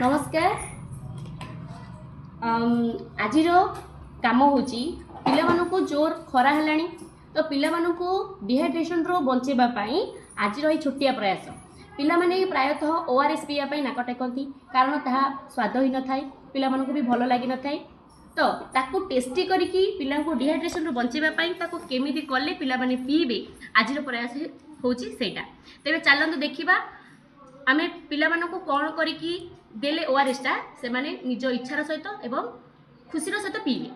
नमस्कार। आज कम हूँ पिला जोर खरा है तो पिला डिहाइड्रेशन रो बचेबाई आज छोटिया प्रयास पिला माने प्रायतः ओआरएस पीवाई नाक टेकती कारण ता स्वादहीन थाए पिला भी भल लगी न थाए तो ताकू टेस्टी करके पिला डिहाइड्रेशन रो बचेबाई केमी कले पिला माने पीबे आज प्रयास होची सेटा। तेबे चलंतु देखिबा आमे पिला कौन करके देले ओआरएस टा से माने निज इच्छार सहित एवं खुशीर सहित पीबे।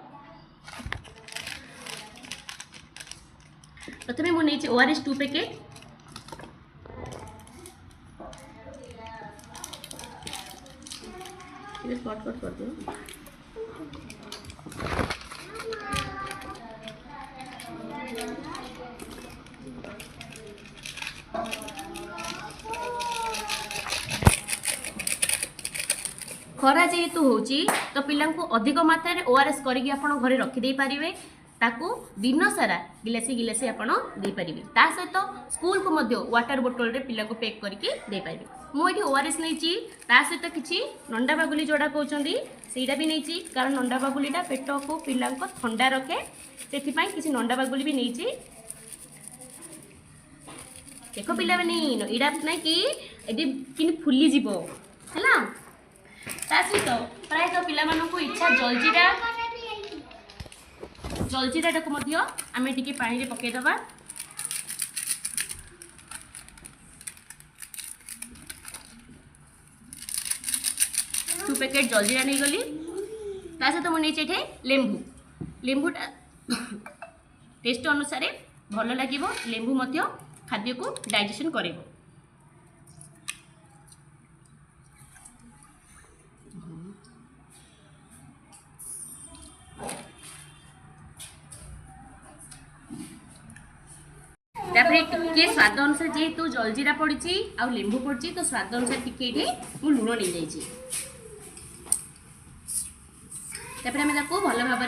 प्रथमे मु नहीं ओआरएस 2 पैकेट कट कट कर दो। खरा जेहेतु होची तो पिला अधिक मात्रा में ओआरएस करके आपण घरे रखिदे पारिबे ताकू दिन सारा गिलासी गिलासी आपण दे पारिबे ता सहित स्कूल को मध्य वाटर बोतल रे पिला को पैक करके दे पारिबे। मु एठी ओआरएस नैची ता सहित किछि नंडा बागुली जोड़ा कहउचंदी सेटा भी नैची कारण नंडा बागुलीटा पेट को पिला को ठंडा रखे सेथि पई किछि नंडा बागुली भी नैची। देखो पिला माने इडा नै कि एडी किन फुली जीवो हला सहित प्रायतः पिला इच्छा जलजीरा को आम टी पानी रे पकईदबा। 2 पैकेट जलजीरा नहीं गली सहित मुझे लेंबूटा टेस्ट अनुसार भल लगे लेंबू खाद्य को डाइजेशन करे। टिके स्वाद अनुसार जेहेतु जलजीरा पड़ी आ लेंबू पड़ी तो स्वाद अनुसार टिके लुण नहीं जाइए भल भाव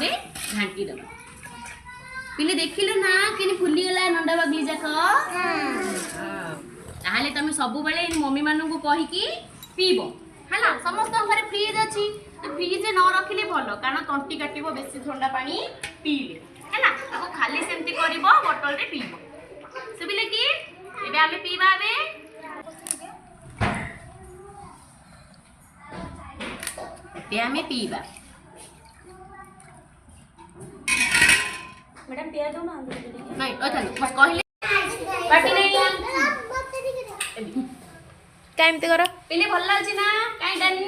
घाटी दबा। पिले देखिल ना कि फुलीगला नंडा बागली जाक ताहले तुम सब बेले मम्मी मानू कहीकि पीब है समस्त घरे फ्रिज अच्छी फ्रिज न रखिले भल कारण तंटी काटब बेसी ठंडा पानी पीले है खाली सेमती कर बोतल रे पीब सुबिले कि एबे आमे पीबा आमे पीबा। मैडम पिया दो ना नहीं ओथन कहले पार्टी नहीं टाइम ते करो पीले भल लागछि ना काई डानी